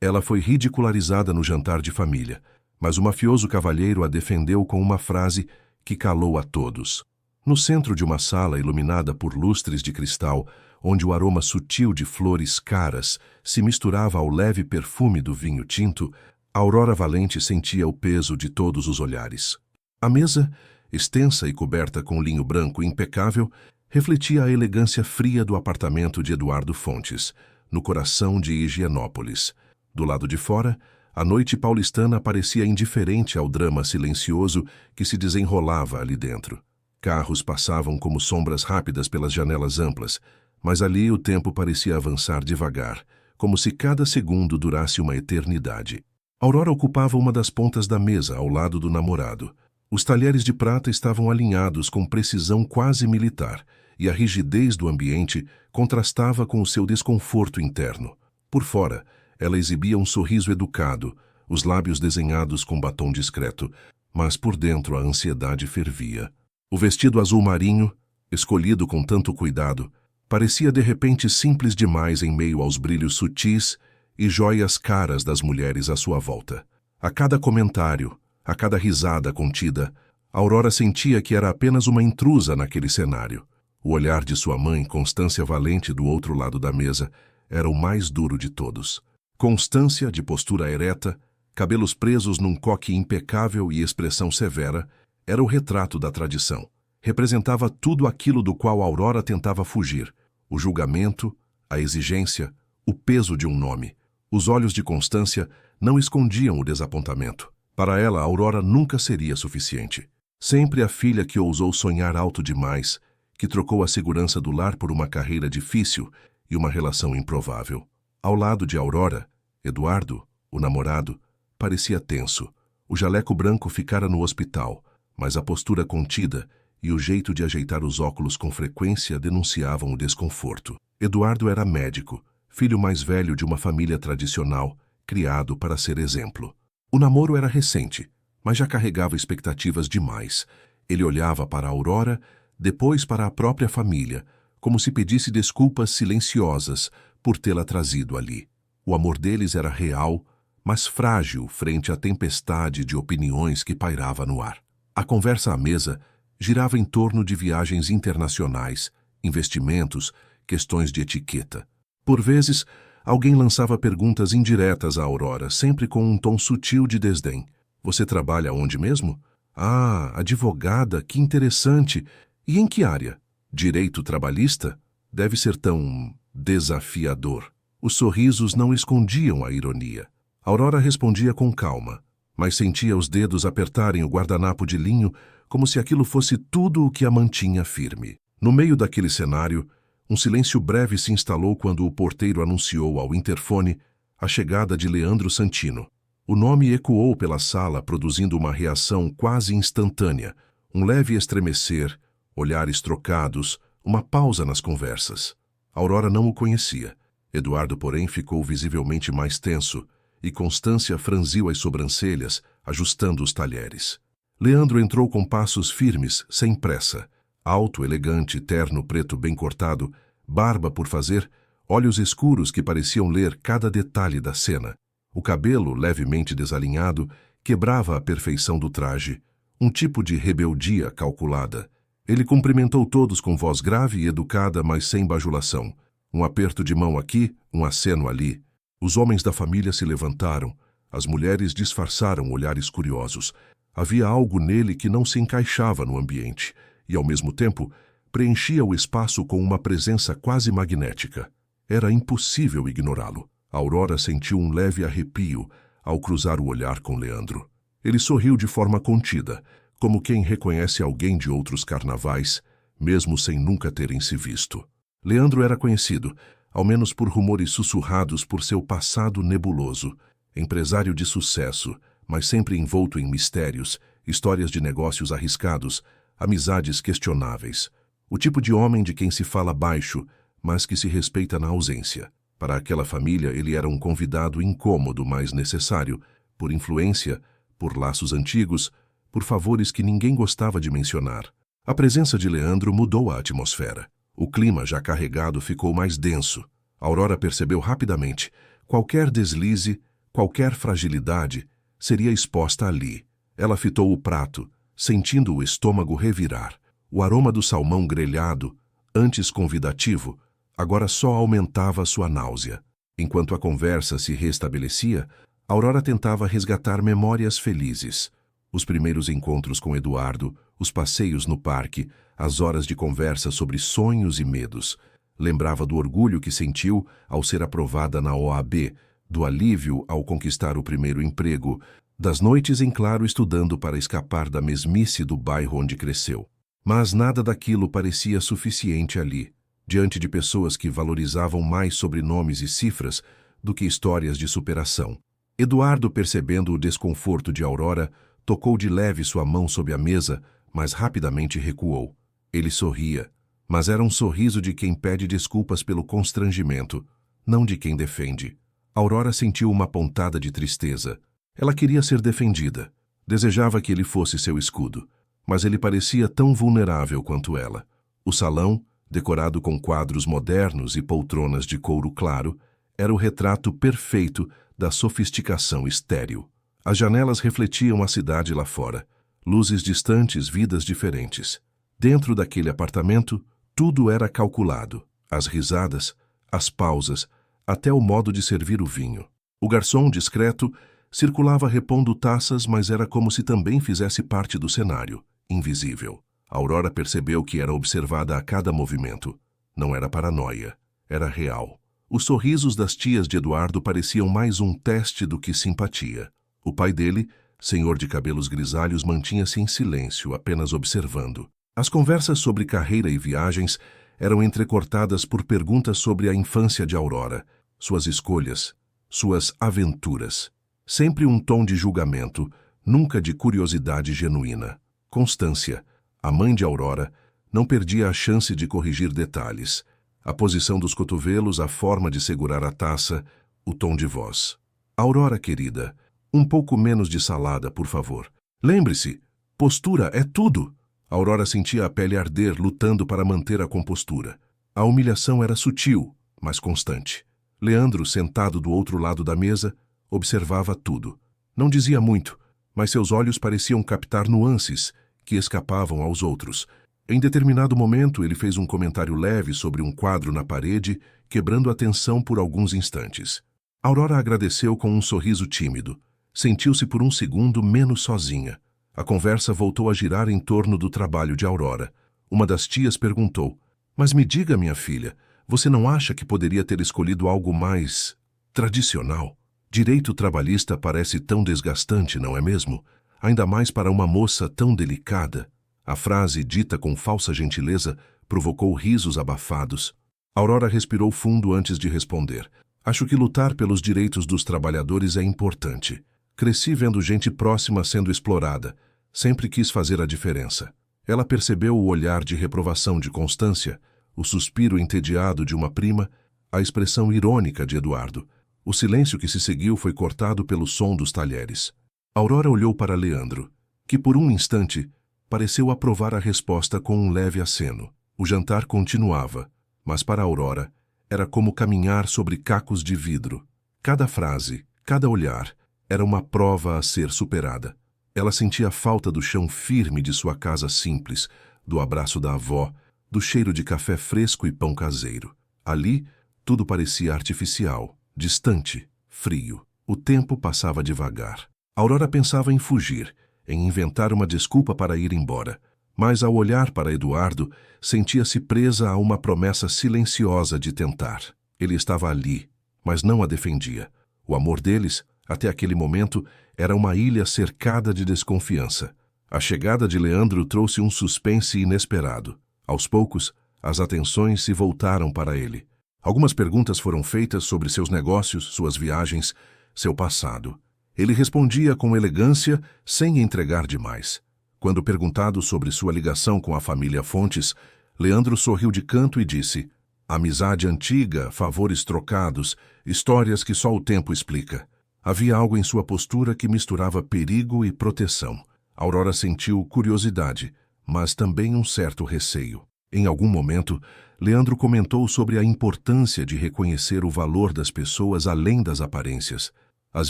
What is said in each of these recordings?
Ela foi ridicularizada no jantar de família, mas o mafioso cavalheiro a defendeu com uma frase que calou a todos. No centro de uma sala iluminada por lustres de cristal, onde o aroma sutil de flores caras se misturava ao leve perfume do vinho tinto, Aurora Valente sentia o peso de todos os olhares. A mesa, extensa e coberta com linho branco impecável, refletia a elegância fria do apartamento de Eduardo Fontes, no coração de Higienópolis. Do lado de fora, a noite paulistana parecia indiferente ao drama silencioso que se desenrolava ali dentro. Carros passavam como sombras rápidas pelas janelas amplas, mas ali o tempo parecia avançar devagar, como se cada segundo durasse uma eternidade. Aurora ocupava uma das pontas da mesa, ao lado do namorado. Os talheres de prata estavam alinhados com precisão quase militar, e a rigidez do ambiente contrastava com o seu desconforto interno. Por fora, ela exibia um sorriso educado, os lábios desenhados com batom discreto, mas por dentro a ansiedade fervia. O vestido azul marinho, escolhido com tanto cuidado, parecia de repente simples demais em meio aos brilhos sutis e joias caras das mulheres à sua volta. A cada comentário, a cada risada contida, Aurora sentia que era apenas uma intrusa naquele cenário. O olhar de sua mãe, Constância Valente, do outro lado da mesa, era o mais duro de todos. Constância, de postura ereta, cabelos presos num coque impecável e expressão severa, era o retrato da tradição. Representava tudo aquilo do qual Aurora tentava fugir: o julgamento, a exigência, o peso de um nome. Os olhos de Constância não escondiam o desapontamento. Para ela, Aurora nunca seria suficiente. Sempre a filha que ousou sonhar alto demais, que trocou a segurança do lar por uma carreira difícil e uma relação improvável. Ao lado de Aurora, Eduardo, o namorado, parecia tenso. O jaleco branco ficara no hospital, mas a postura contida e o jeito de ajeitar os óculos com frequência denunciavam o desconforto. Eduardo era médico, filho mais velho de uma família tradicional, criado para ser exemplo. O namoro era recente, mas já carregava expectativas demais. Ele olhava para Aurora, depois para a própria família, como se pedisse desculpas silenciosas por tê-la trazido ali. O amor deles era real, mas frágil frente à tempestade de opiniões que pairava no ar. A conversa à mesa girava em torno de viagens internacionais, investimentos, questões de etiqueta. Por vezes, alguém lançava perguntas indiretas a Aurora, sempre com um tom sutil de desdém. Você trabalha onde mesmo? Ah, advogada, que interessante. E em que área? Direito trabalhista? Deve ser tão desafiador. Os sorrisos não escondiam a ironia. Aurora respondia com calma, mas sentia os dedos apertarem o guardanapo de linho como se aquilo fosse tudo o que a mantinha firme. No meio daquele cenário, um silêncio breve se instalou quando o porteiro anunciou ao interfone a chegada de Leandro Santino. O nome ecoou pela sala, produzindo uma reação quase instantânea, um leve estremecer, olhares trocados, uma pausa nas conversas. Aurora não o conhecia. Eduardo, porém, ficou visivelmente mais tenso, e Constância franziu as sobrancelhas, ajustando os talheres. Leandro entrou com passos firmes, sem pressa. Alto, elegante, terno preto bem cortado, barba por fazer, olhos escuros que pareciam ler cada detalhe da cena. O cabelo, levemente desalinhado, quebrava a perfeição do traje, um tipo de rebeldia calculada. Ele cumprimentou todos com voz grave e educada, mas sem bajulação. Um aperto de mão aqui, um aceno ali. Os homens da família se levantaram, as mulheres disfarçaram olhares curiosos. Havia algo nele que não se encaixava no ambiente, e ao mesmo tempo preenchia o espaço com uma presença quase magnética. Era impossível ignorá-lo. Aurora sentiu um leve arrepio ao cruzar o olhar com Leandro. Ele sorriu de forma contida, como quem reconhece alguém de outros carnavais, mesmo sem nunca terem se visto. Leandro era conhecido, ao menos por rumores sussurrados, por seu passado nebuloso. Empresário de sucesso, mas sempre envolto em mistérios, histórias de negócios arriscados, amizades questionáveis. O tipo de homem de quem se fala baixo, mas que se respeita na ausência. Para aquela família, ele era um convidado incômodo, mas necessário, por influência, por laços antigos, por favores que ninguém gostava de mencionar. A presença de Leandro mudou a atmosfera. O clima, já carregado, ficou mais denso. Aurora percebeu rapidamente. Qualquer deslize Qualquer fragilidade seria exposta ali. Ela fitou o prato, sentindo o estômago revirar. O aroma do salmão grelhado, antes convidativo, agora só aumentava sua náusea. Enquanto a conversa se restabelecia, Aurora tentava resgatar memórias felizes. Os primeiros encontros com Eduardo, os passeios no parque, as horas de conversa sobre sonhos e medos. Lembrava do orgulho que sentiu ao ser aprovada na OAB, do alívio ao conquistar o primeiro emprego, das noites em claro estudando para escapar da mesmice do bairro onde cresceu. Mas nada daquilo parecia suficiente ali, diante de pessoas que valorizavam mais sobrenomes e cifras do que histórias de superação. Eduardo, percebendo o desconforto de Aurora, tocou de leve sua mão sob a mesa, mas rapidamente recuou. Ele sorria, mas era um sorriso de quem pede desculpas pelo constrangimento, não de quem defende. Aurora sentiu uma pontada de tristeza. Ela queria ser defendida. Desejava que ele fosse seu escudo, mas ele parecia tão vulnerável quanto ela. O salão, decorado com quadros modernos e poltronas de couro claro, era o retrato perfeito da sofisticação estéril. As janelas refletiam a cidade lá fora, luzes distantes, vidas diferentes. Dentro daquele apartamento, tudo era calculado. As risadas, as pausas, até o modo de servir o vinho. O garçom, discreto, circulava repondo taças, mas era como se também fizesse parte do cenário, invisível. Aurora percebeu que era observada a cada movimento. Não era paranoia, era real. Os sorrisos das tias de Eduardo pareciam mais um teste do que simpatia. O pai dele, senhor de cabelos grisalhos, mantinha-se em silêncio, apenas observando. As conversas sobre carreira e viagens eram entrecortadas por perguntas sobre a infância de Aurora, suas escolhas, suas aventuras. Sempre um tom de julgamento, nunca de curiosidade genuína. Constância, a mãe de Aurora, não perdia a chance de corrigir detalhes. A posição dos cotovelos, a forma de segurar a taça, o tom de voz. Aurora, querida, um pouco menos de salada, por favor. Lembre-se, postura é tudo. Aurora sentia a pele arder, lutando para manter a compostura. A humilhação era sutil, mas constante. Leandro, sentado do outro lado da mesa, observava tudo. Não dizia muito, mas seus olhos pareciam captar nuances que escapavam aos outros. Em determinado momento, ele fez um comentário leve sobre um quadro na parede, quebrando a tensão por alguns instantes. Aurora agradeceu com um sorriso tímido. Sentiu-se por um segundo menos sozinha. A conversa voltou a girar em torno do trabalho de Aurora. Uma das tias perguntou: "Mas me diga, minha filha, você não acha que poderia ter escolhido algo mais tradicional? Direito trabalhista parece tão desgastante, não é mesmo? Ainda mais para uma moça tão delicada." A frase, dita com falsa gentileza, provocou risos abafados. Aurora respirou fundo antes de responder. "Acho que lutar pelos direitos dos trabalhadores é importante. Cresci vendo gente próxima sendo explorada. Sempre quis fazer a diferença." Ela percebeu o olhar de reprovação de Constância, o suspiro entediado de uma prima, a expressão irônica de Eduardo. O silêncio que se seguiu foi cortado pelo som dos talheres. Aurora olhou para Leandro, que por um instante pareceu aprovar a resposta com um leve aceno. O jantar continuava, mas para Aurora era como caminhar sobre cacos de vidro. Cada frase, cada olhar, era uma prova a ser superada. Ela sentia a falta do chão firme de sua casa simples, do abraço da avó, do cheiro de café fresco e pão caseiro. Ali, tudo parecia artificial, distante, frio. O tempo passava devagar. Aurora pensava em fugir, em inventar uma desculpa para ir embora. Mas ao olhar para Eduardo, sentia-se presa a uma promessa silenciosa de tentar. Ele estava ali, mas não a defendia. O amor deles, até aquele momento, era uma ilha cercada de desconfiança. A chegada de Leandro trouxe um suspense inesperado. Aos poucos, as atenções se voltaram para ele. Algumas perguntas foram feitas sobre seus negócios, suas viagens, seu passado. Ele respondia com elegância, sem entregar demais. Quando perguntado sobre sua ligação com a família Fontes, Leandro sorriu de canto e disse: "Amizade antiga, favores trocados, histórias que só o tempo explica." Havia algo em sua postura que misturava perigo e proteção. Aurora sentiu curiosidade, mas também um certo receio. Em algum momento, Leandro comentou sobre a importância de reconhecer o valor das pessoas além das aparências. Às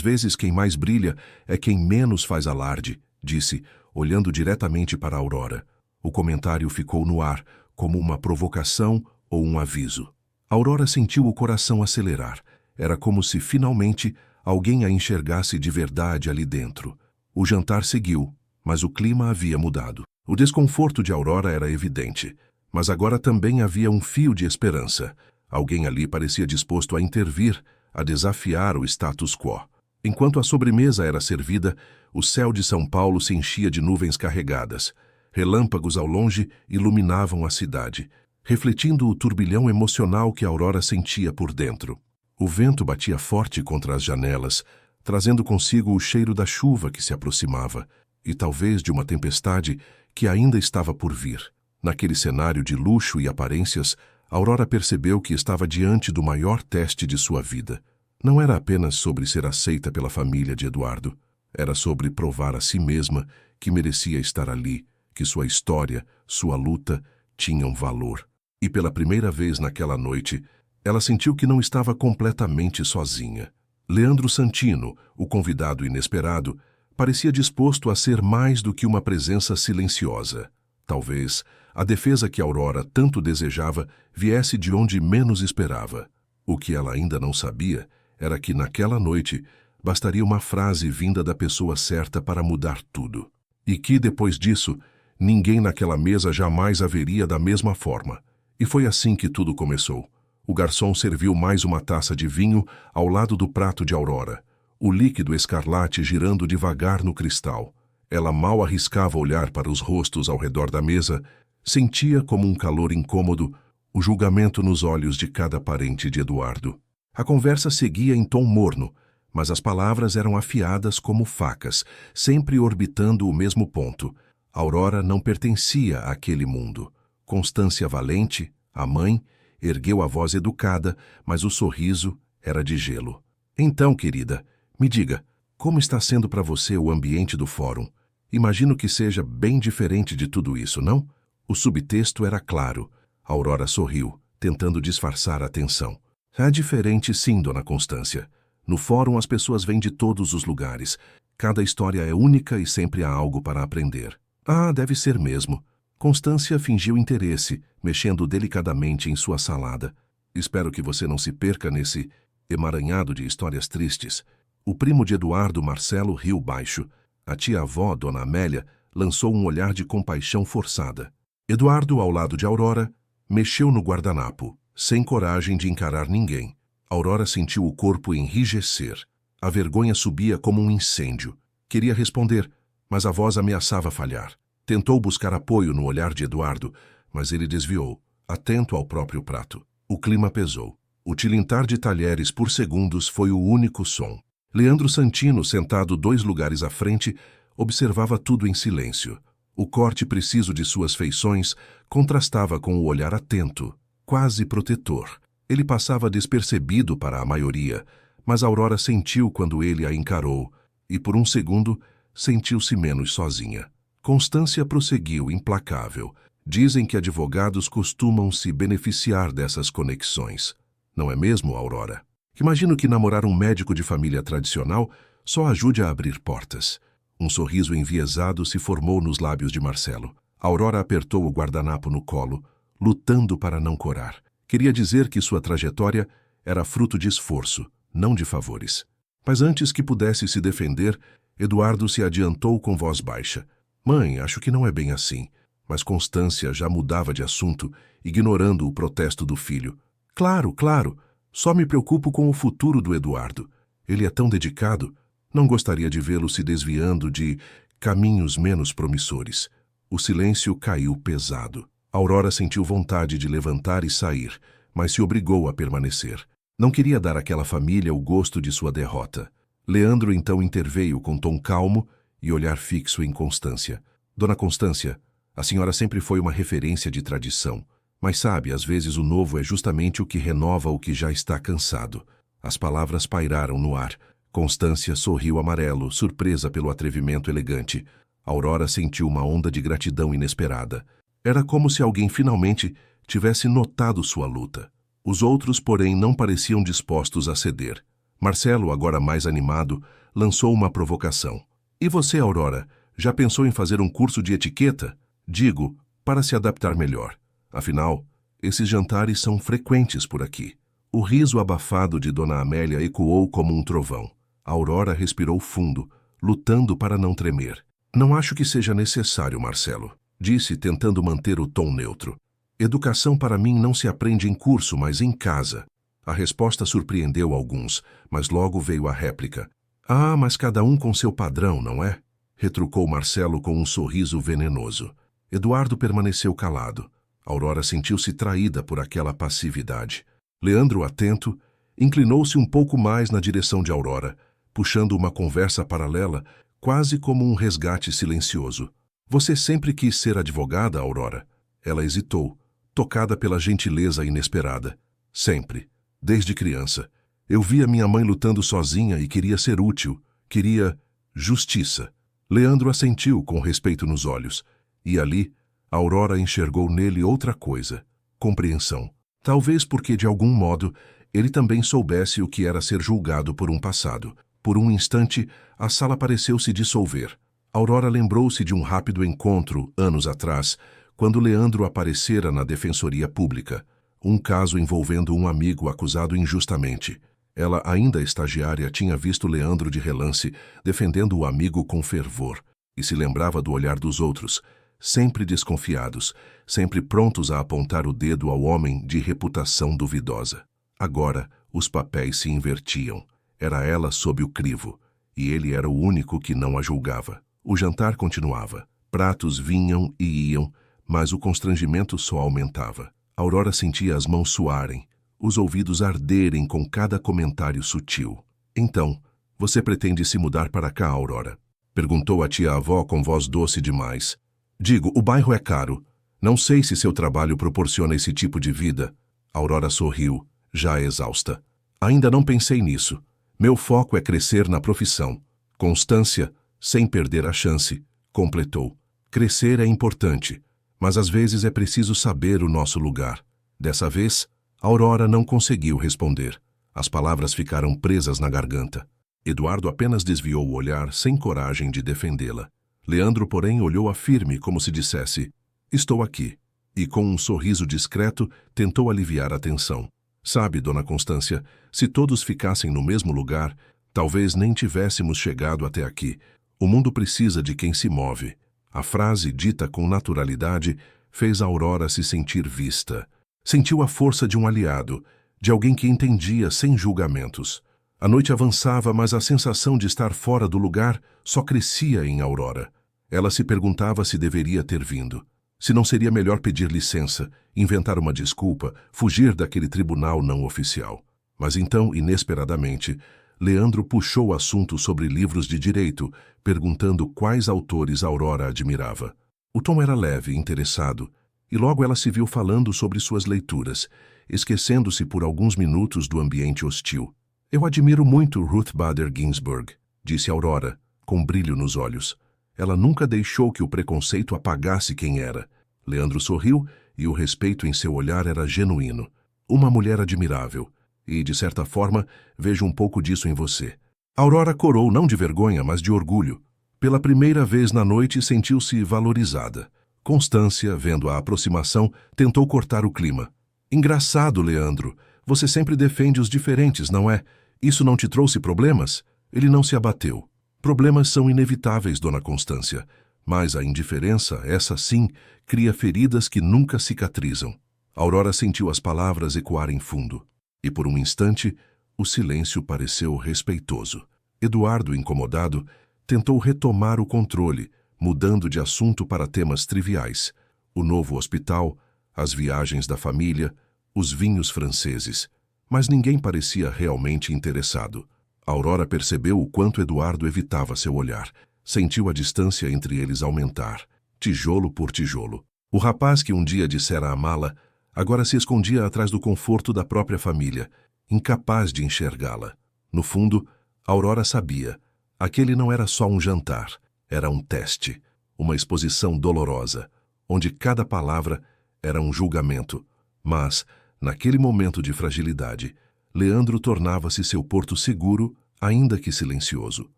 vezes quem mais brilha é quem menos faz alarde, disse, olhando diretamente para Aurora. O comentário ficou no ar, como uma provocação ou um aviso. Aurora sentiu o coração acelerar. Era como se, finalmente, alguém a enxergasse de verdade ali dentro. O jantar seguiu, mas o clima havia mudado. O desconforto de Aurora era evidente, mas agora também havia um fio de esperança. Alguém ali parecia disposto a intervir, a desafiar o status quo. Enquanto a sobremesa era servida, o céu de São Paulo se enchia de nuvens carregadas. Relâmpagos ao longe iluminavam a cidade, refletindo o turbilhão emocional que Aurora sentia por dentro. O vento batia forte contra as janelas, trazendo consigo o cheiro da chuva que se aproximava, e talvez de uma tempestade que ainda estava por vir. Naquele cenário de luxo e aparências, Aurora percebeu que estava diante do maior teste de sua vida. Não era apenas sobre ser aceita pela família de Eduardo. Era sobre provar a si mesma que merecia estar ali, que sua história, sua luta, tinham valor. E pela primeira vez naquela noite, ela sentiu que não estava completamente sozinha. Leandro Santino, o convidado inesperado, parecia disposto a ser mais do que uma presença silenciosa. Talvez a defesa que Aurora tanto desejava viesse de onde menos esperava. O que ela ainda não sabia era que naquela noite bastaria uma frase vinda da pessoa certa para mudar tudo. E que, depois disso, ninguém naquela mesa jamais a veria da mesma forma. E foi assim que tudo começou. O garçom serviu mais uma taça de vinho ao lado do prato de Aurora, o líquido escarlate girando devagar no cristal. Ela mal arriscava olhar para os rostos ao redor da mesa, sentia como um calor incômodo o julgamento nos olhos de cada parente de Eduardo. A conversa seguia em tom morno, mas as palavras eram afiadas como facas, sempre orbitando o mesmo ponto. Aurora não pertencia àquele mundo. Constância Valente, a mãe, ergueu a voz educada, mas o sorriso era de gelo. Então, querida, me diga, como está sendo para você o ambiente do fórum? Imagino que seja bem diferente de tudo isso, não? O subtexto era claro. Aurora sorriu, tentando disfarçar a tensão. É diferente sim, dona Constância. No fórum as pessoas vêm de todos os lugares. Cada história é única e sempre há algo para aprender. Ah, deve ser mesmo. Constância fingiu interesse, mexendo delicadamente em sua salada. Espero que você não se perca nesse emaranhado de histórias tristes. O primo de Eduardo, Marcelo, riu baixo. A tia-avó, dona Amélia, lançou um olhar de compaixão forçada. Eduardo, ao lado de Aurora, mexeu no guardanapo, sem coragem de encarar ninguém. Aurora sentiu o corpo enrijecer. A vergonha subia como um incêndio. Queria responder, mas a voz ameaçava falhar. Tentou buscar apoio no olhar de Eduardo, mas ele desviou, atento ao próprio prato. O clima pesou. O tilintar de talheres por segundos foi o único som. Leandro Santino, sentado 2 lugares à frente, observava tudo em silêncio. O corte preciso de suas feições contrastava com o olhar atento, quase protetor. Ele passava despercebido para a maioria, mas Aurora sentiu quando ele a encarou, e por um segundo sentiu-se menos sozinha. Constância prosseguiu, implacável. Dizem que advogados costumam se beneficiar dessas conexões. Não é mesmo, Aurora? Imagino que namorar um médico de família tradicional só ajude a abrir portas. Um sorriso enviesado se formou nos lábios de Marcelo. Aurora apertou o guardanapo no colo, lutando para não corar. Queria dizer que sua trajetória era fruto de esforço, não de favores. Mas antes que pudesse se defender, Eduardo se adiantou com voz baixa. Mãe, acho que não é bem assim. Mas Constância já mudava de assunto, ignorando o protesto do filho. Claro, claro. Só me preocupo com o futuro do Eduardo. Ele é tão dedicado. Não gostaria de vê-lo se desviando de caminhos menos promissores. O silêncio caiu pesado. Aurora sentiu vontade de levantar e sair, mas se obrigou a permanecer. Não queria dar àquela família o gosto de sua derrota. Leandro então interveio com tom calmo e olhar fixo em Constância. Dona Constância, a senhora sempre foi uma referência de tradição. Mas sabe, às vezes o novo é justamente o que renova o que já está cansado. As palavras pairaram no ar. Constância sorriu amarelo, surpresa pelo atrevimento elegante. Aurora sentiu uma onda de gratidão inesperada. Era como se alguém finalmente tivesse notado sua luta. Os outros, porém, não pareciam dispostos a ceder. Marcelo, agora mais animado, lançou uma provocação. E você, Aurora, já pensou em fazer um curso de etiqueta? Digo, para se adaptar melhor. Afinal, esses jantares são frequentes por aqui. O riso abafado de Dona Amélia ecoou como um trovão. Aurora respirou fundo, lutando para não tremer. Não acho que seja necessário, Marcelo, disse, tentando manter o tom neutro. Educação para mim não se aprende em curso, mas em casa. A resposta surpreendeu alguns, mas logo veio a réplica. Ah, mas cada um com seu padrão, não é? Retrucou Marcelo com um sorriso venenoso. Eduardo permaneceu calado. Aurora sentiu-se traída por aquela passividade. Leandro, atento, inclinou-se um pouco mais na direção de Aurora, puxando uma conversa paralela, quase como um resgate silencioso. Você sempre quis ser advogada, Aurora? Ela hesitou, tocada pela gentileza inesperada. Sempre. Desde criança. Eu via minha mãe lutando sozinha e queria ser útil. Queria justiça. Leandro assentiu com respeito nos olhos. E ali, Aurora enxergou nele outra coisa. Compreensão. Talvez porque, de algum modo, ele também soubesse o que era ser julgado por um passado. Por um instante, a sala pareceu se dissolver. Aurora lembrou-se de um rápido encontro, anos atrás, quando Leandro aparecera na Defensoria Pública. Um caso envolvendo um amigo acusado injustamente. Ela, ainda estagiária, tinha visto Leandro de relance, defendendo o amigo com fervor, e se lembrava do olhar dos outros, sempre desconfiados, sempre prontos a apontar o dedo ao homem de reputação duvidosa. Agora, os papéis se invertiam. Era ela sob o crivo, e ele era o único que não a julgava. O jantar continuava. Pratos vinham e iam, mas o constrangimento só aumentava. Aurora sentia as mãos suarem, os ouvidos arderem com cada comentário sutil. Então, você pretende se mudar para cá, Aurora? Perguntou a tia-avó com voz doce demais. Digo, o bairro é caro. Não sei se seu trabalho proporciona esse tipo de vida. Aurora sorriu, já exausta. Ainda não pensei nisso. Meu foco é crescer na profissão. Constância, sem perder a chance, completou. Crescer é importante, mas às vezes é preciso saber o nosso lugar. Dessa vez, Aurora não conseguiu responder. As palavras ficaram presas na garganta. Eduardo apenas desviou o olhar, sem coragem de defendê-la. Leandro, porém, olhou-a firme, como se dissesse, estou aqui. E com um sorriso discreto, tentou aliviar a tensão. Sabe, dona Constância, se todos ficassem no mesmo lugar, talvez nem tivéssemos chegado até aqui. O mundo precisa de quem se move. A frase, dita com naturalidade, fez Aurora se sentir vista. Sentiu a força de um aliado, de alguém que entendia sem julgamentos. A noite avançava, mas a sensação de estar fora do lugar só crescia em Aurora. Ela se perguntava se deveria ter vindo. Se não seria melhor pedir licença, inventar uma desculpa, fugir daquele tribunal não oficial. Mas então, inesperadamente, Leandro puxou o assunto sobre livros de direito, perguntando quais autores Aurora admirava. O tom era leve, interessado, e logo ela se viu falando sobre suas leituras, esquecendo-se por alguns minutos do ambiente hostil. Eu admiro muito Ruth Bader Ginsburg, disse Aurora, com brilho nos olhos. Ela nunca deixou que o preconceito apagasse quem era. Leandro sorriu e o respeito em seu olhar era genuíno. Uma mulher admirável. E, de certa forma, vejo um pouco disso em você. Aurora corou não de vergonha, mas de orgulho. Pela primeira vez na noite sentiu-se valorizada. Constância, vendo a aproximação, tentou cortar o clima. Engraçado, Leandro. Você sempre defende os diferentes, não é? Isso não te trouxe problemas? Ele não se abateu. Problemas são inevitáveis, dona Constância. Mas a indiferença, essa sim, cria feridas que nunca cicatrizam. Aurora sentiu as palavras ecoarem fundo. E por um instante, o silêncio pareceu respeitoso. Eduardo, incomodado, tentou retomar o controle, mudando de assunto para temas triviais. O novo hospital, as viagens da família, os vinhos franceses. Mas ninguém parecia realmente interessado. Aurora percebeu o quanto Eduardo evitava seu olhar. Sentiu a distância entre eles aumentar, tijolo por tijolo. O rapaz que um dia dissera amá-la, agora se escondia atrás do conforto da própria família, incapaz de enxergá-la. No fundo, Aurora sabia. Aquele não era só um jantar, era um teste, uma exposição dolorosa, onde cada palavra era um julgamento. Mas, naquele momento de fragilidade, Leandro tornava-se seu porto seguro, ainda que silencioso.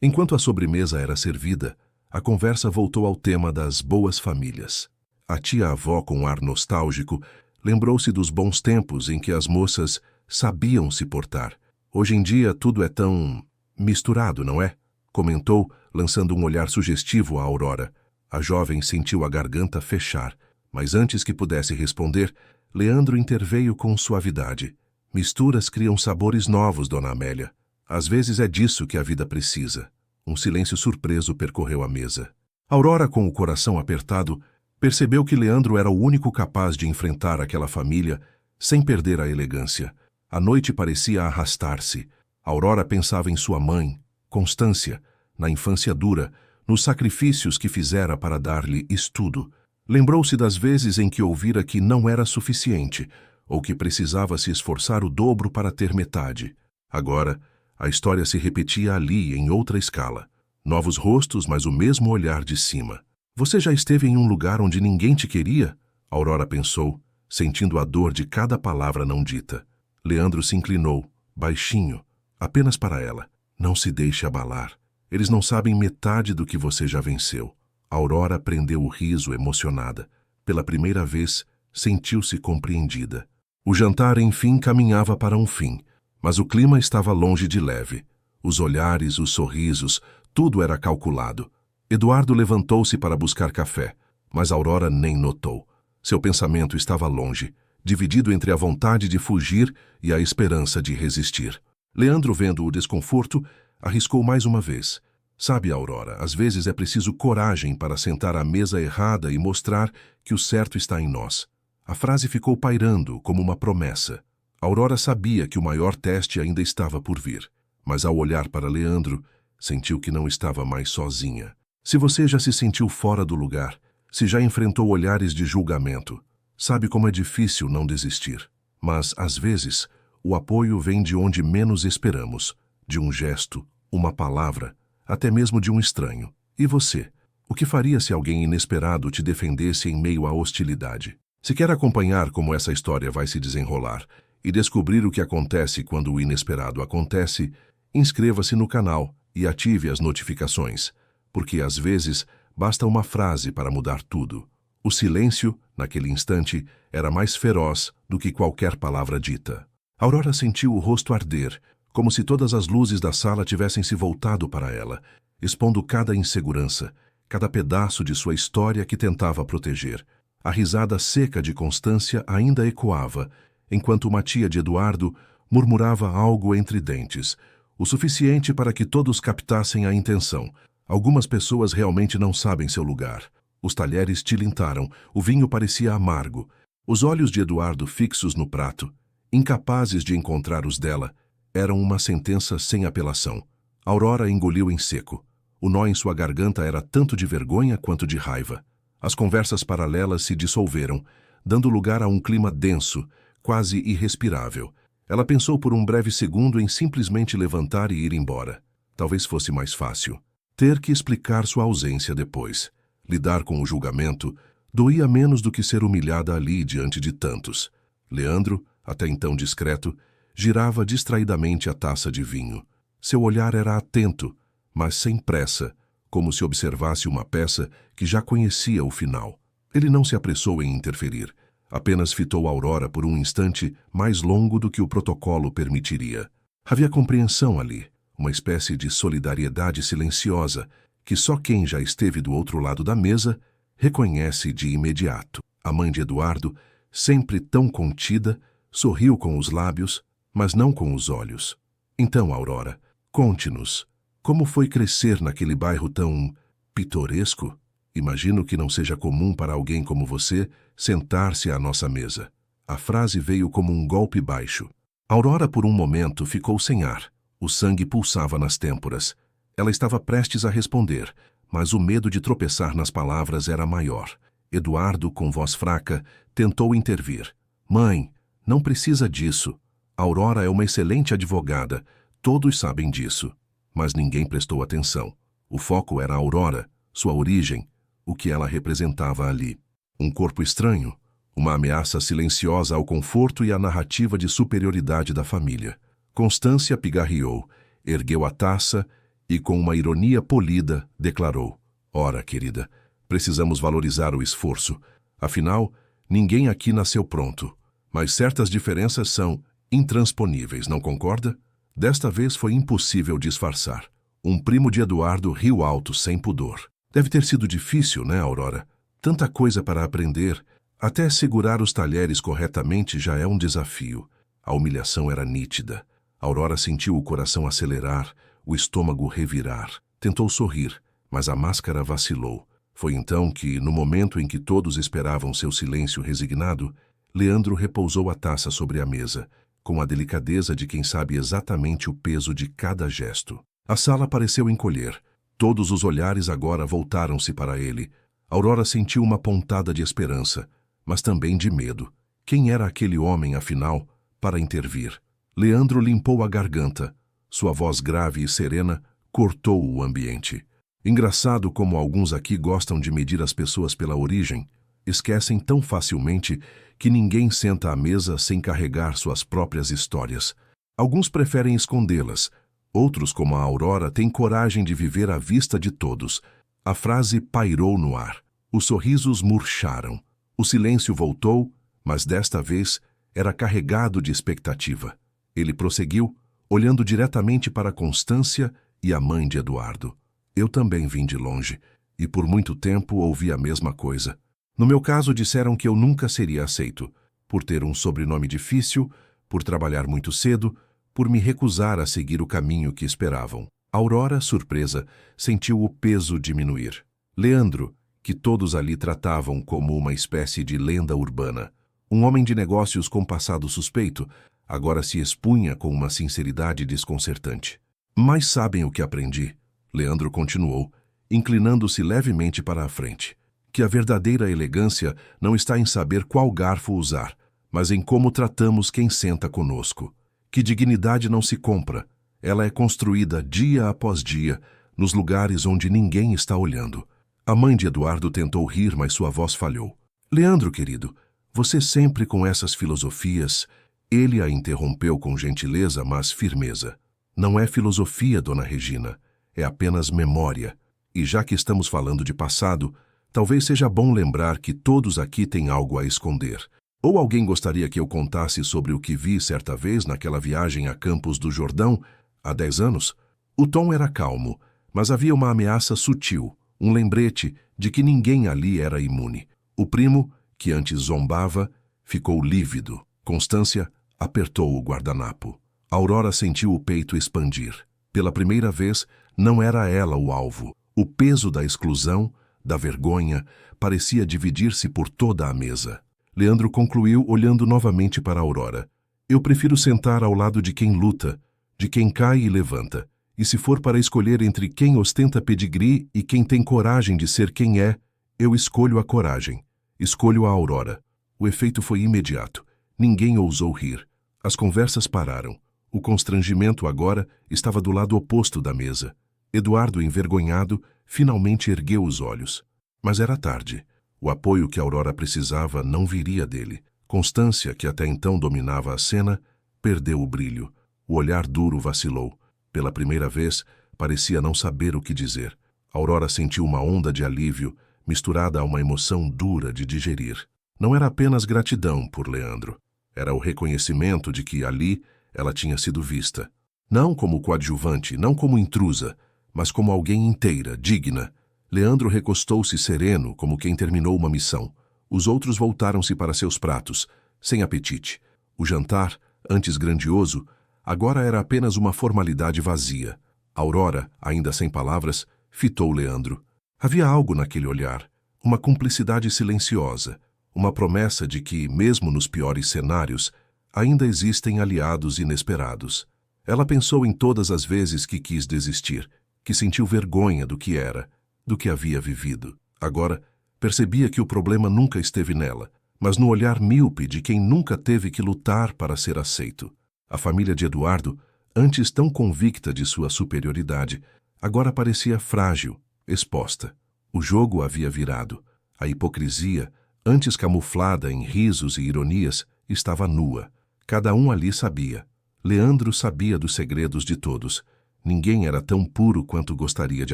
Enquanto a sobremesa era servida, a conversa voltou ao tema das boas famílias. A tia-avó, com um ar nostálgico, lembrou-se dos bons tempos em que as moças sabiam se portar. Hoje em dia tudo é tão misturado, não é? Comentou, lançando um olhar sugestivo à Aurora. A jovem sentiu a garganta fechar, mas antes que pudesse responder, Leandro interveio com suavidade. Misturas criam sabores novos, Dona Amélia. Às vezes é disso que a vida precisa. Um silêncio surpreso percorreu a mesa. Aurora, com o coração apertado, percebeu que Leandro era o único capaz de enfrentar aquela família sem perder a elegância. A noite parecia arrastar-se. Aurora pensava em sua mãe, Constância, na infância dura, nos sacrifícios que fizera para dar-lhe estudo. Lembrou-se das vezes em que ouvira que não era suficiente, ou que precisava se esforçar o dobro para ter metade. Agora, a história se repetia ali, em outra escala. Novos rostos, mas o mesmo olhar de cima. Você já esteve em um lugar onde ninguém te queria? Aurora pensou, sentindo a dor de cada palavra não dita. Leandro se inclinou, baixinho, apenas para ela. Não se deixe abalar. Eles não sabem metade do que você já venceu. Aurora prendeu o riso, emocionada. Pela primeira vez, sentiu-se compreendida. O jantar, enfim, caminhava para um fim, mas o clima estava longe de leve. Os olhares, os sorrisos, tudo era calculado. Eduardo levantou-se para buscar café, mas Aurora nem notou. Seu pensamento estava longe, dividido entre a vontade de fugir e a esperança de resistir. Leandro, vendo o desconforto, arriscou mais uma vez. Sabe, Aurora, às vezes é preciso coragem para sentar à mesa errada e mostrar que o certo está em nós. A frase ficou pairando como uma promessa. Aurora sabia que o maior teste ainda estava por vir, mas ao olhar para Leandro, sentiu que não estava mais sozinha. Se você já se sentiu fora do lugar, se já enfrentou olhares de julgamento, sabe como é difícil não desistir. Mas, às vezes, o apoio vem de onde menos esperamos, de um gesto, uma palavra, até mesmo de um estranho. E você? O que faria se alguém inesperado te defendesse em meio à hostilidade? Se quer acompanhar como essa história vai se desenrolar e descobrir o que acontece quando o inesperado acontece, inscreva-se no canal e ative as notificações, porque às vezes basta uma frase para mudar tudo. O silêncio, naquele instante, era mais feroz do que qualquer palavra dita. Aurora sentiu o rosto arder, como se todas as luzes da sala tivessem se voltado para ela, expondo cada insegurança, cada pedaço de sua história que tentava proteger. A risada seca de Constância ainda ecoava, enquanto uma tia de Eduardo murmurava algo entre dentes, o suficiente para que todos captassem a intenção. Algumas pessoas realmente não sabem seu lugar. Os talheres tilintaram, o vinho parecia amargo. Os olhos de Eduardo fixos no prato, incapazes de encontrar os dela, eram uma sentença sem apelação. Aurora engoliu em seco. O nó em sua garganta era tanto de vergonha quanto de raiva. As conversas paralelas se dissolveram, dando lugar a um clima denso, quase irrespirável. Ela pensou por um breve segundo em simplesmente levantar e ir embora. Talvez fosse mais fácil. Ter que explicar sua ausência depois. Lidar com o julgamento doía menos do que ser humilhada ali diante de tantos. Leandro, até então discreto, girava distraidamente a taça de vinho. Seu olhar era atento, mas sem pressa, como se observasse uma peça que já conhecia o final. Ele não se apressou em interferir, apenas fitou Aurora por um instante mais longo do que o protocolo permitiria. Havia compreensão ali, uma espécie de solidariedade silenciosa, que só quem já esteve do outro lado da mesa reconhece de imediato. A mãe de Eduardo, sempre tão contida, sorriu com os lábios, mas não com os olhos. Então, Aurora, conte-nos, como foi crescer naquele bairro tão pitoresco? Imagino que não seja comum para alguém como você sentar-se à nossa mesa. A frase veio como um golpe baixo. Aurora, por um momento, ficou sem ar. O sangue pulsava nas têmporas. Ela estava prestes a responder, mas o medo de tropeçar nas palavras era maior. Eduardo, com voz fraca, tentou intervir. Mãe, não precisa disso. Aurora é uma excelente advogada. Todos sabem disso. Mas ninguém prestou atenção. O foco era a Aurora, sua origem, o que ela representava ali. Um corpo estranho, uma ameaça silenciosa ao conforto e à narrativa de superioridade da família. Constância pigarreou, ergueu a taça e, com uma ironia polida, declarou: Ora, querida, precisamos valorizar o esforço. Afinal, ninguém aqui nasceu pronto. Mas certas diferenças são intransponíveis, não concorda? Desta vez foi impossível disfarçar. Um primo de Eduardo riu alto, sem pudor. Deve ter sido difícil, né, Aurora? Tanta coisa para aprender. Até segurar os talheres corretamente já é um desafio. A humilhação era nítida. Aurora sentiu o coração acelerar, o estômago revirar. Tentou sorrir, mas a máscara vacilou. Foi então que, no momento em que todos esperavam seu silêncio resignado, Leandro repousou a taça sobre a mesa, com a delicadeza de quem sabe exatamente o peso de cada gesto. A sala pareceu encolher. Todos os olhares agora voltaram-se para ele. Aurora sentiu uma pontada de esperança, mas também de medo. Quem era aquele homem, afinal, para intervir? Leandro limpou a garganta. Sua voz grave e serena cortou o ambiente. Engraçado como alguns aqui gostam de medir as pessoas pela origem. Esquecem tão facilmente que ninguém senta à mesa sem carregar suas próprias histórias. Alguns preferem escondê-las. Outros, como a Aurora, têm coragem de viver à vista de todos. A frase pairou no ar. Os sorrisos murcharam. O silêncio voltou, mas desta vez era carregado de expectativa. Ele prosseguiu, olhando diretamente para Constância e a mãe de Eduardo. Eu também vim de longe, e por muito tempo ouvi a mesma coisa. No meu caso, disseram que eu nunca seria aceito, por ter um sobrenome difícil, por trabalhar muito cedo, por me recusar a seguir o caminho que esperavam. Aurora, surpresa, sentiu o peso diminuir. Leandro, que todos ali tratavam como uma espécie de lenda urbana, um homem de negócios com passado suspeito, agora se expunha com uma sinceridade desconcertante. Mas sabem o que aprendi? Leandro continuou, inclinando-se levemente para a frente. Que a verdadeira elegância não está em saber qual garfo usar, mas em como tratamos quem senta conosco. Que dignidade não se compra, ela é construída dia após dia, nos lugares onde ninguém está olhando. A mãe de Eduardo tentou rir, mas sua voz falhou. Leandro, querido, você sempre com essas filosofias... Ele a interrompeu com gentileza, mas firmeza. Não é filosofia, dona Regina, é apenas memória. E já que estamos falando de passado, talvez seja bom lembrar que todos aqui têm algo a esconder. Ou alguém gostaria que eu contasse sobre o que vi certa vez naquela viagem a Campos do Jordão, há 10 anos? O tom era calmo, mas havia uma ameaça sutil, um lembrete de que ninguém ali era imune. O primo, que antes zombava, ficou lívido. Constância apertou o guardanapo. Aurora sentiu o peito expandir. Pela primeira vez, não era ela o alvo. O peso da exclusão, da vergonha, parecia dividir-se por toda a mesa. Leandro concluiu olhando novamente para Aurora. Eu prefiro sentar ao lado de quem luta, de quem cai e levanta. E se for para escolher entre quem ostenta pedigree e quem tem coragem de ser quem é, eu escolho a coragem. Escolho a Aurora. O efeito foi imediato. Ninguém ousou rir. As conversas pararam. O constrangimento agora estava do lado oposto da mesa. Eduardo, envergonhado, finalmente ergueu os olhos. Mas era tarde. O apoio que Aurora precisava não viria dele. Constância, que até então dominava a cena, perdeu o brilho. O olhar duro vacilou. Pela primeira vez, parecia não saber o que dizer. Aurora sentiu uma onda de alívio, misturada a uma emoção dura de digerir. Não era apenas gratidão por Leandro. Era o reconhecimento de que ali ela tinha sido vista. Não como coadjuvante, não como intrusa, mas como alguém inteira, digna. Leandro recostou-se sereno, como quem terminou uma missão. Os outros voltaram-se para seus pratos, sem apetite. O jantar, antes grandioso, agora era apenas uma formalidade vazia. Aurora, ainda sem palavras, fitou Leandro. Havia algo naquele olhar, uma cumplicidade silenciosa. Uma promessa de que, mesmo nos piores cenários, ainda existem aliados inesperados. Ela pensou em todas as vezes que quis desistir, que sentiu vergonha do que era, do que havia vivido. Agora, percebia que o problema nunca esteve nela, mas no olhar míope de quem nunca teve que lutar para ser aceito. A família de Eduardo, antes tão convicta de sua superioridade, agora parecia frágil, exposta. O jogo havia virado. A hipocrisia, Antes camuflada em risos e ironias, estava nua. Cada um ali sabia. Leandro sabia dos segredos de todos. Ninguém era tão puro quanto gostaria de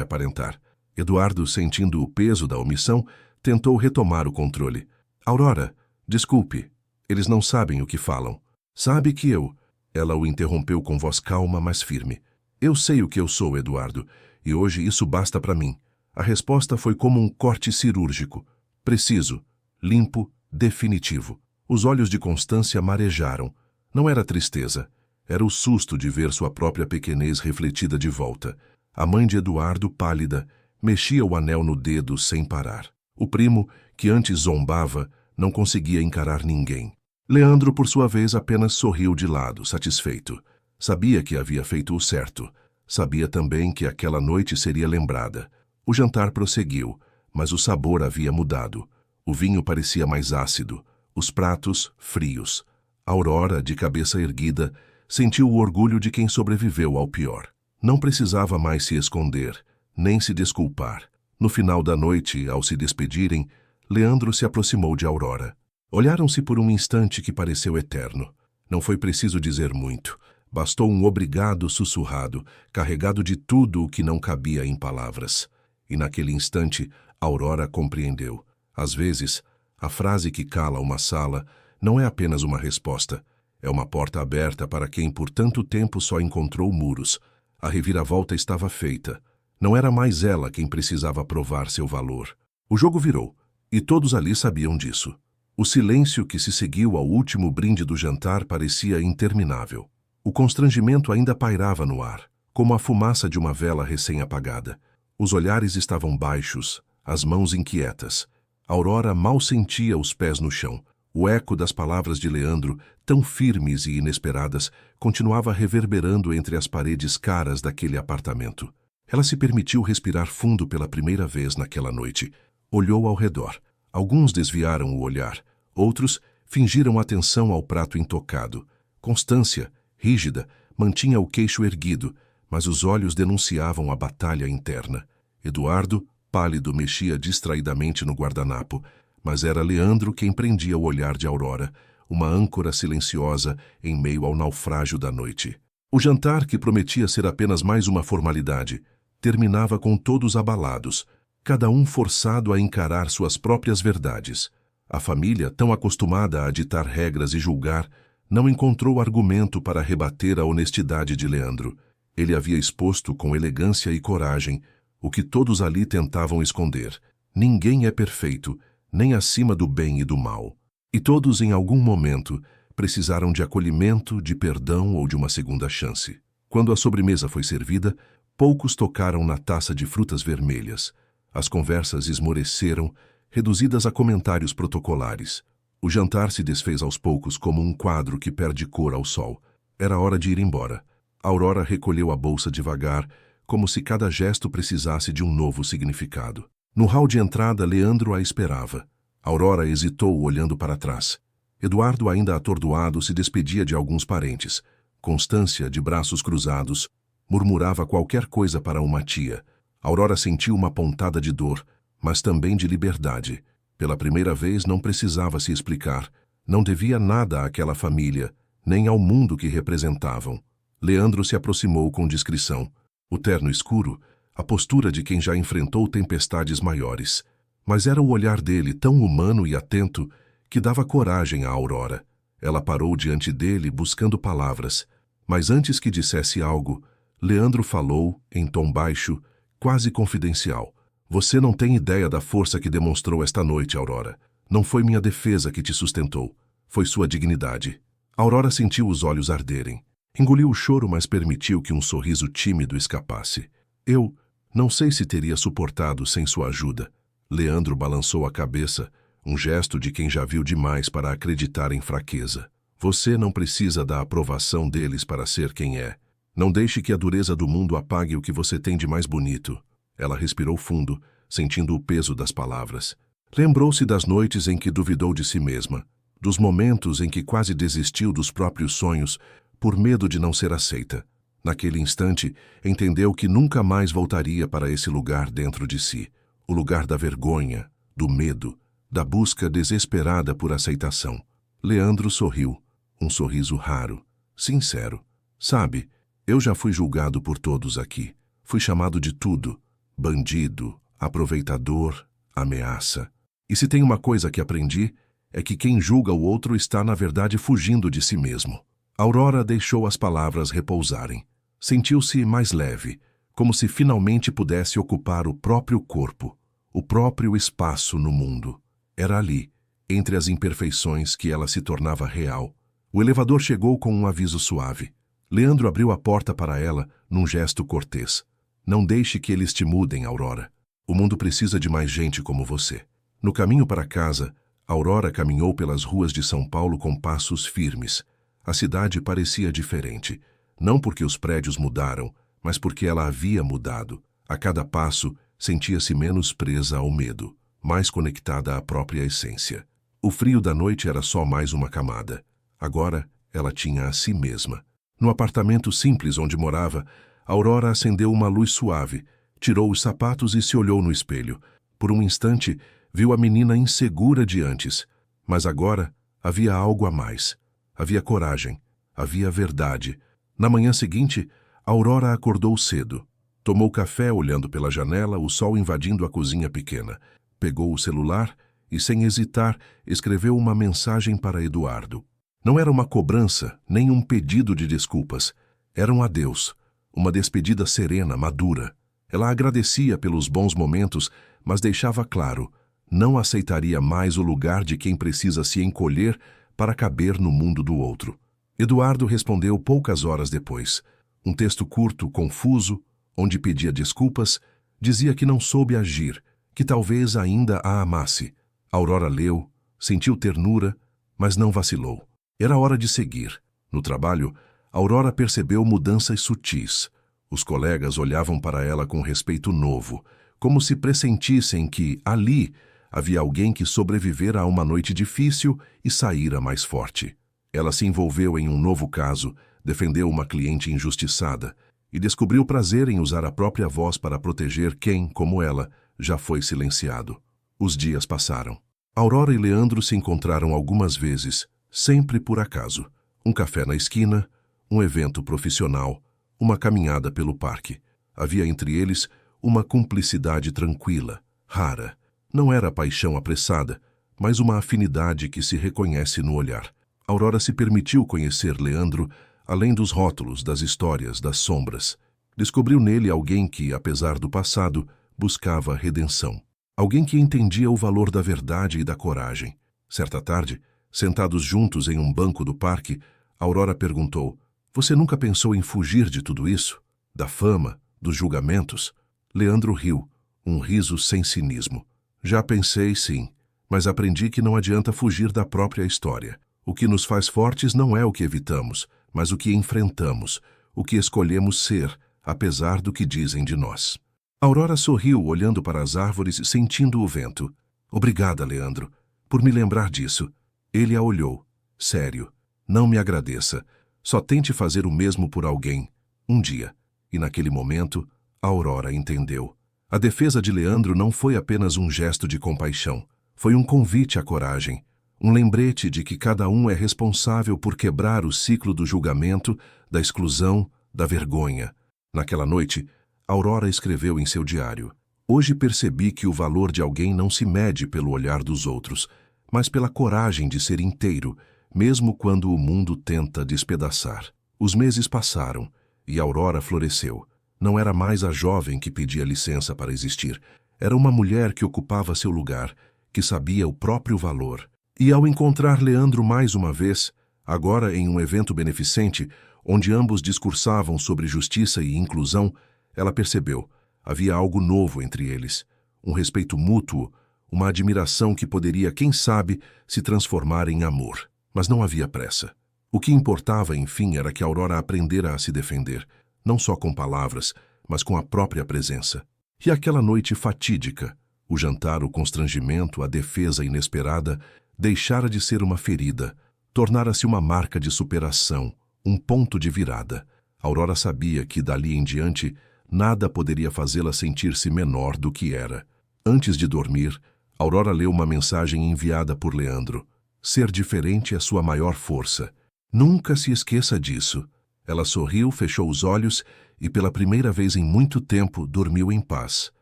aparentar. Eduardo, sentindo o peso da omissão, tentou retomar o controle. Aurora, desculpe. Eles não sabem o que falam. Sabe que eu... Ela o interrompeu com voz calma, mas firme. Eu sei o que eu sou, Eduardo, e hoje isso basta para mim. A resposta foi como um corte cirúrgico. Preciso, limpo, definitivo. Os olhos de Constância marejaram. Não era tristeza. Era o susto de ver sua própria pequenez refletida de volta. A mãe de Eduardo, pálida, mexia o anel no dedo sem parar. O primo, que antes zombava, não conseguia encarar ninguém. Leandro, por sua vez, apenas sorriu de lado, satisfeito. Sabia que havia feito o certo. Sabia também que aquela noite seria lembrada. O jantar prosseguiu, mas o sabor havia mudado. O vinho parecia mais ácido, os pratos frios. Aurora, de cabeça erguida, sentiu o orgulho de quem sobreviveu ao pior. Não precisava mais se esconder, nem se desculpar. No final da noite, ao se despedirem, Leandro se aproximou de Aurora. Olharam-se por um instante que pareceu eterno. Não foi preciso dizer muito. Bastou um obrigado sussurrado, carregado de tudo o que não cabia em palavras. E naquele instante, Aurora compreendeu. Às vezes, a frase que cala uma sala não é apenas uma resposta. É uma porta aberta para quem por tanto tempo só encontrou muros. A reviravolta estava feita. Não era mais ela quem precisava provar seu valor. O jogo virou, e todos ali sabiam disso. O silêncio que se seguiu ao último brinde do jantar parecia interminável. O constrangimento ainda pairava no ar, como a fumaça de uma vela recém-apagada. Os olhares estavam baixos, as mãos inquietas. Aurora mal sentia os pés no chão. O eco das palavras de Leandro, tão firmes e inesperadas, continuava reverberando entre as paredes caras daquele apartamento. Ela se permitiu respirar fundo pela primeira vez naquela noite. Olhou ao redor. Alguns desviaram o olhar, outros fingiram atenção ao prato intocado. Constância, rígida, mantinha o queixo erguido, mas os olhos denunciavam a batalha interna. Eduardo, pálido, mexia distraidamente no guardanapo, mas era Leandro quem prendia o olhar de Aurora, uma âncora silenciosa em meio ao naufrágio da noite. O jantar, que prometia ser apenas mais uma formalidade, terminava com todos abalados, cada um forçado a encarar suas próprias verdades. A família, tão acostumada a ditar regras e julgar, não encontrou argumento para rebater a honestidade de Leandro. Ele havia exposto com elegância e coragem o que todos ali tentavam esconder. Ninguém é perfeito, nem acima do bem e do mal. E todos, em algum momento, precisaram de acolhimento, de perdão ou de uma segunda chance. Quando a sobremesa foi servida, poucos tocaram na taça de frutas vermelhas. As conversas esmoreceram, reduzidas a comentários protocolares. O jantar se desfez aos poucos como um quadro que perde cor ao sol. Era hora de ir embora. Aurora recolheu a bolsa devagar, como se cada gesto precisasse de um novo significado. No hall de entrada, Leandro a esperava. Aurora hesitou, olhando para trás. Eduardo, ainda atordoado, se despedia de alguns parentes. Constância, de braços cruzados, murmurava qualquer coisa para uma tia. Aurora sentiu uma pontada de dor, mas também de liberdade. Pela primeira vez não precisava se explicar. Não devia nada àquela família, nem ao mundo que representavam. Leandro se aproximou com discrição. O terno escuro, a postura de quem já enfrentou tempestades maiores. Mas era o olhar dele tão humano e atento que dava coragem à Aurora. Ela parou diante dele buscando palavras, mas antes que dissesse algo, Leandro falou, em tom baixo, quase confidencial. Você não tem ideia da força que demonstrou esta noite, Aurora. Não foi minha defesa que te sustentou. Foi sua dignidade. Aurora sentiu os olhos arderem. Engoliu o choro, mas permitiu que um sorriso tímido escapasse. Eu não sei se teria suportado sem sua ajuda. Leandro balançou a cabeça, um gesto de quem já viu demais para acreditar em fraqueza. Você não precisa da aprovação deles para ser quem é. Não deixe que a dureza do mundo apague o que você tem de mais bonito. Ela respirou fundo, sentindo o peso das palavras. Lembrou-se das noites em que duvidou de si mesma, dos momentos em que quase desistiu dos próprios sonhos por medo de não ser aceita. Naquele instante, entendeu que nunca mais voltaria para esse lugar dentro de si, o lugar da vergonha, do medo, da busca desesperada por aceitação. Leandro sorriu, um sorriso raro, sincero. Sabe, eu já fui julgado por todos aqui. Fui chamado de tudo: bandido, aproveitador, ameaça. E se tem uma coisa que aprendi, é que quem julga o outro está, na verdade, fugindo de si mesmo. Aurora deixou as palavras repousarem. Sentiu-se mais leve, como se finalmente pudesse ocupar o próprio corpo, o próprio espaço no mundo. Era ali, entre as imperfeições, que ela se tornava real. O elevador chegou com um aviso suave. Leandro abriu a porta para ela num gesto cortês. Não deixe que eles te mudem, Aurora. O mundo precisa de mais gente como você. No caminho para casa, Aurora caminhou pelas ruas de São Paulo com passos firmes. A cidade parecia diferente, não porque os prédios mudaram, mas porque ela havia mudado. A cada passo, sentia-se menos presa ao medo, mais conectada à própria essência. O frio da noite era só mais uma camada. Agora, ela tinha a si mesma. No apartamento simples onde morava, Aurora acendeu uma luz suave, tirou os sapatos e se olhou no espelho. Por um instante, viu a menina insegura de antes, mas agora havia algo a mais. Havia coragem, havia verdade. Na manhã seguinte, Aurora acordou cedo. Tomou café olhando pela janela, o sol invadindo a cozinha pequena. Pegou o celular e, sem hesitar, escreveu uma mensagem para Eduardo. Não era uma cobrança, nem um pedido de desculpas. Era um adeus, uma despedida serena, madura. Ela agradecia pelos bons momentos, mas deixava claro: não aceitaria mais o lugar de quem precisa se encolher para caber no mundo do outro. Eduardo respondeu poucas horas depois. Um texto curto, confuso, onde pedia desculpas, dizia que não soube agir, que talvez ainda a amasse. Aurora leu, sentiu ternura, mas não vacilou. Era hora de seguir. No trabalho, Aurora percebeu mudanças sutis. Os colegas olhavam para ela com respeito novo, como se pressentissem que, ali, havia alguém que sobrevivera a uma noite difícil e saíra mais forte. Ela se envolveu em um novo caso, defendeu uma cliente injustiçada e descobriu prazer em usar a própria voz para proteger quem, como ela, já foi silenciado. Os dias passaram. Aurora e Leandro se encontraram algumas vezes, sempre por acaso. Um café na esquina, um evento profissional, uma caminhada pelo parque. Havia entre eles uma cumplicidade tranquila, rara. Não era paixão apressada, mas uma afinidade que se reconhece no olhar. Aurora se permitiu conhecer Leandro além dos rótulos, das histórias, das sombras. Descobriu nele alguém que, apesar do passado, buscava redenção. Alguém que entendia o valor da verdade e da coragem. Certa tarde, sentados juntos em um banco do parque, Aurora perguntou: "Você nunca pensou em fugir de tudo isso? Da fama, dos julgamentos?" Leandro riu, um riso sem cinismo. "Já pensei, sim, mas aprendi que não adianta fugir da própria história. O que nos faz fortes não é o que evitamos, mas o que enfrentamos, o que escolhemos ser, apesar do que dizem de nós." Aurora sorriu, olhando para as árvores, sentindo o vento. "Obrigada, Leandro, por me lembrar disso." Ele a olhou. "Sério, não me agradeça. Só tente fazer o mesmo por alguém, um dia." E naquele momento, Aurora entendeu. A defesa de Leandro não foi apenas um gesto de compaixão. Foi um convite à coragem, um lembrete de que cada um é responsável por quebrar o ciclo do julgamento, da exclusão, da vergonha. Naquela noite, Aurora escreveu em seu diário: "Hoje percebi que o valor de alguém não se mede pelo olhar dos outros, mas pela coragem de ser inteiro, mesmo quando o mundo tenta despedaçar." Os meses passaram e Aurora floresceu. Não era mais a jovem que pedia licença para existir. Era uma mulher que ocupava seu lugar, que sabia o próprio valor. E ao encontrar Leandro mais uma vez, agora em um evento beneficente, onde ambos discursavam sobre justiça e inclusão, ela percebeu: havia algo novo entre eles. Um respeito mútuo, uma admiração que poderia, quem sabe, se transformar em amor. Mas não havia pressa. O que importava, enfim, era que Aurora aprendera a se defender, não só com palavras, mas com a própria presença. E aquela noite fatídica, o jantar, o constrangimento, a defesa inesperada, deixara de ser uma ferida, tornara-se uma marca de superação, um ponto de virada. Aurora sabia que, dali em diante, nada poderia fazê-la sentir-se menor do que era. Antes de dormir, Aurora leu uma mensagem enviada por Leandro. Ser diferente é sua maior força. Nunca se esqueça disso. Ela sorriu, fechou os olhos e, pela primeira vez em muito tempo, dormiu em paz.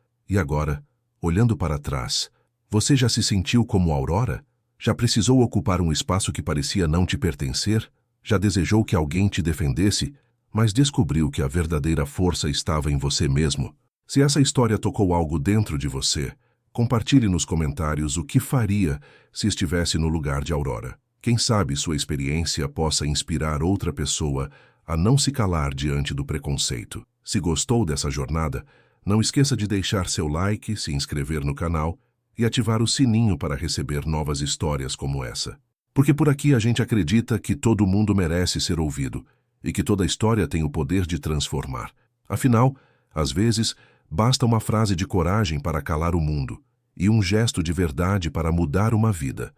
E agora, olhando para trás, você já se sentiu como Aurora? Já precisou ocupar um espaço que parecia não te pertencer? Já desejou que alguém te defendesse, mas descobriu que a verdadeira força estava em você mesmo? Se essa história tocou algo dentro de você, compartilhe nos comentários o que faria se estivesse no lugar de Aurora. Quem sabe sua experiência possa inspirar outra pessoa a não se calar diante do preconceito. Se gostou dessa jornada, não esqueça de deixar seu like, se inscrever no canal e ativar o sininho para receber novas histórias como essa. Porque por aqui a gente acredita que todo mundo merece ser ouvido e que toda história tem o poder de transformar. Afinal, às vezes, basta uma frase de coragem para calar o mundo e um gesto de verdade para mudar uma vida.